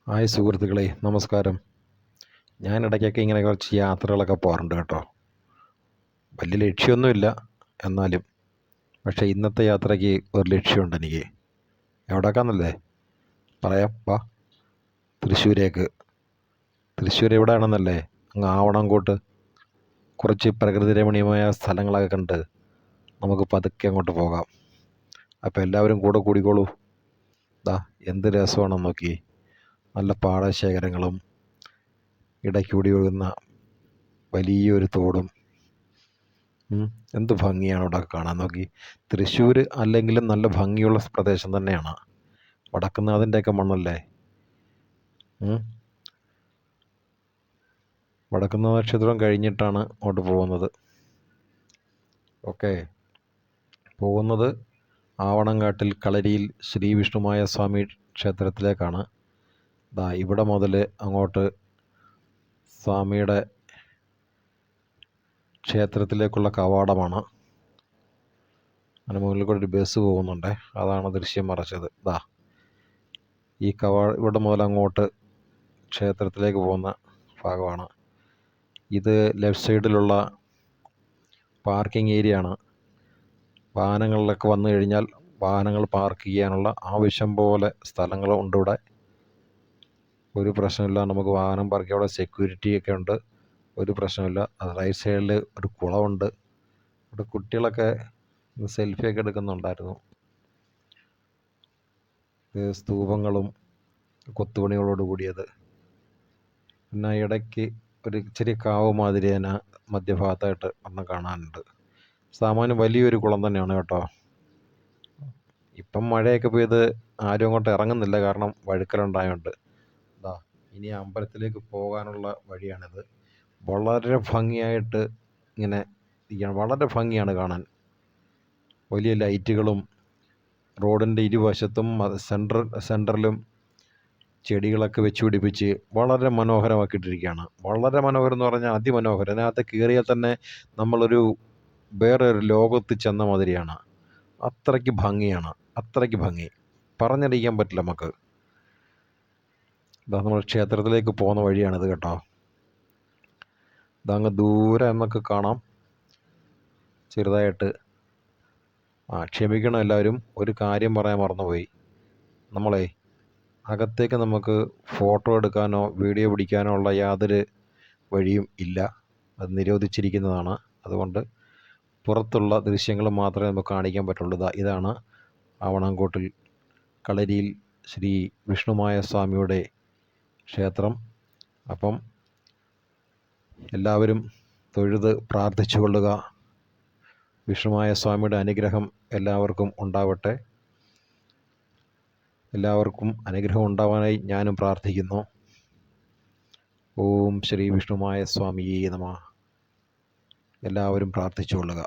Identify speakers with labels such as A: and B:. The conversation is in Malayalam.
A: ഹായ് സുഹൃത്തുക്കളെ, നമസ്കാരം. ഞാൻ ഇടയ്ക്കൊക്കെ ഇങ്ങനെ കുറച്ച് യാത്രകളൊക്കെ പോകാറുണ്ട് കേട്ടോ. വലിയ ലക്ഷ്യമൊന്നുമില്ല എന്നാലും. പക്ഷേ ഇന്നത്തെ യാത്രയ്ക്ക് ഒരു ലക്ഷ്യമുണ്ട് എനിക്ക്. എവിടേക്കാണെന്നല്ലേ പറയാം, വാ. തൃശ്ശൂരേക്ക്. തൃശ്ശൂർ എവിടെയാണെന്നല്ലേ? അങ്ങ് ആവണംകോട്ട്. കുറച്ച് പ്രകൃതി രമണീയമായ സ്ഥലങ്ങളൊക്കെ കണ്ട് നമുക്ക് പതുക്കെ അങ്ങോട്ട് പോകാം. അപ്പോൾ എല്ലാവരും കൂടെ കൂടിക്കോളൂ. ദാ എന്ത് രസമാണെന്ന് നോക്കി. നല്ല പാടശേഖരങ്ങളും ഇടയ്ക്കൂടി ഒഴുകുന്ന വലിയൊരു തോടും. എന്ത് ഭംഗിയാണ് ഇവിടെ കാണാൻ നോക്കി. തൃശ്ശൂർ അല്ലെങ്കിലും നല്ല ഭംഗിയുള്ള പ്രദേശം തന്നെയാണ്. വടക്കുന്നാഥൻ്റെയൊക്കെ മണ്ണല്ലേ. വടക്കുന്നാഥ ക്ഷേത്രം കഴിഞ്ഞിട്ടാണ് അങ്ങോട്ട് പോകുന്നത്. ഓക്കെ, പോകുന്നത് ആവണംകാട്ടിൽ കളരിയിൽ ശ്രീ വിഷ്ണുമായ സ്വാമി ക്ഷേത്രത്തിലേക്കാണ്. ദാ ഇവിടെ മുതൽ അങ്ങോട്ട് സ്വാമിയുടെ ക്ഷേത്രത്തിലേക്കുള്ള കവാടമാണ്. അതിന് മുകളിൽ കൂടെ ഒരു ബസ് പോകുന്നുണ്ട്, അതാണ് ദൃശ്യം മറച്ചത്. ദാ ഈ ഇവിടെ മുതൽ അങ്ങോട്ട് ക്ഷേത്രത്തിലേക്ക് പോകുന്ന ഭാഗമാണ് ഇത്. ലെഫ്റ്റ് സൈഡിലുള്ള പാർക്കിംഗ് ഏരിയ ആണ്. വാഹനങ്ങളിലൊക്കെ വന്നു കഴിഞ്ഞാൽ വാഹനങ്ങൾ പാർക്ക് ചെയ്യാനുള്ള ആവശ്യം പോലെ സ്ഥലങ്ങളുണ്ട് ഇവിടെ. ഒരു പ്രശ്നമില്ല, നമുക്ക് വാഹനം പാർക്ക് ചെയ്യാൻ. അവിടെ സെക്യൂരിറ്റി ഒക്കെ ഉണ്ട്, ഒരു പ്രശ്നമില്ല. റൈറ്റ് സൈഡിൽ ഒരു കുളമുണ്ട്. ഇവിടെ കുട്ടികളൊക്കെ സെൽഫിയൊക്കെ എടുക്കുന്നുണ്ടായിരുന്നു. സ്തൂപങ്ങളും കൊത്തുപണികളോട് കൂടിയത്. പിന്നെ ഇടയ്ക്ക് ഒരു ഇച്ചിരി കാവ് മാതിരി തന്നെ മധ്യഭാഗത്തായിട്ട് ഒന്നും കാണാനുണ്ട്. സാമാന്യം വലിയൊരു കുളം തന്നെയാണ് കേട്ടോ. ഇപ്പം മഴയൊക്കെ പെയ്ത് ആരും അങ്ങോട്ട് ഇറങ്ങുന്നില്ല, കാരണം വഴുക്കലുണ്ടായതുകൊണ്ട്. ഇനി അമ്പലത്തിലേക്ക് പോകാനുള്ള വഴിയാണിത്. വളരെ ഭംഗിയായിട്ട് ഇങ്ങനെ ഇരിക്കുകയാണ്. വളരെ ഭംഗിയാണ് കാണാൻ. വലിയ ലൈറ്റുകളും റോഡിൻ്റെ ഇരുവശത്തും സെൻറ്ററിലും ചെടികളൊക്കെ വെച്ച് പിടിപ്പിച്ച് വളരെ മനോഹരമാക്കിയിട്ടിരിക്കുകയാണ്. വളരെ മനോഹരം എന്ന് പറഞ്ഞാൽ അതിമനോഹരം. അതിനകത്ത് കയറിയാൽ തന്നെ നമ്മളൊരു വേറെ ഒരു ലോകത്ത് ചെന്ന മാതിരിയാണ്. അത്രയ്ക്ക് ഭംഗിയാണ്, അത്രയ്ക്ക് ഭംഗി പറഞ്ഞറിയിക്കാൻ പറ്റില്ല നമുക്ക്. ഇതാ നമ്മൾ ക്ഷേത്രത്തിലേക്ക് പോകുന്ന വഴിയാണിത് കേട്ടോ. ഇതങ്ങ് ദൂരെ എന്നൊക്കെ കാണാം ചെറുതായിട്ട്. ക്ഷമിക്കണം എല്ലാവരും, ഒരു കാര്യം പറയാൻ മറന്നുപോയി. നമ്മളെ അകത്തേക്ക് നമുക്ക് ഫോട്ടോ എടുക്കാനോ വീഡിയോ പിടിക്കാനോ ഉള്ള യാതൊരു വഴിയും ഇല്ല, അത് നിരോധിച്ചിരിക്കുന്നതാണ്. അതുകൊണ്ട് പുറത്തുള്ള ദൃശ്യങ്ങൾ മാത്രമേ നമുക്ക് കാണിക്കാൻ പറ്റുള്ളൂ. ഇതാണ് ആവണംകോട്ടിൽ കളരിയിൽ ശ്രീ വിഷ്ണുമായ സ്വാമിയുടെ ക്ഷേത്രം. അപ്പം എല്ലാവരും തൊഴുത് പ്രാർത്ഥിച്ചു കൊള്ളുക. വിഷ്ണുമായ സ്വാമിയുടെ അനുഗ്രഹം എല്ലാവർക്കും ഉണ്ടാവട്ടെ. എല്ലാവർക്കും അനുഗ്രഹം ഉണ്ടാവാനായി ഞാനും പ്രാർത്ഥിക്കുന്നു. ഓം ശ്രീ വിഷ്ണുമായ സ്വാമിയേ നമഃ. എല്ലാവരും പ്രാർത്ഥിച്ചു കൊള്ളുക.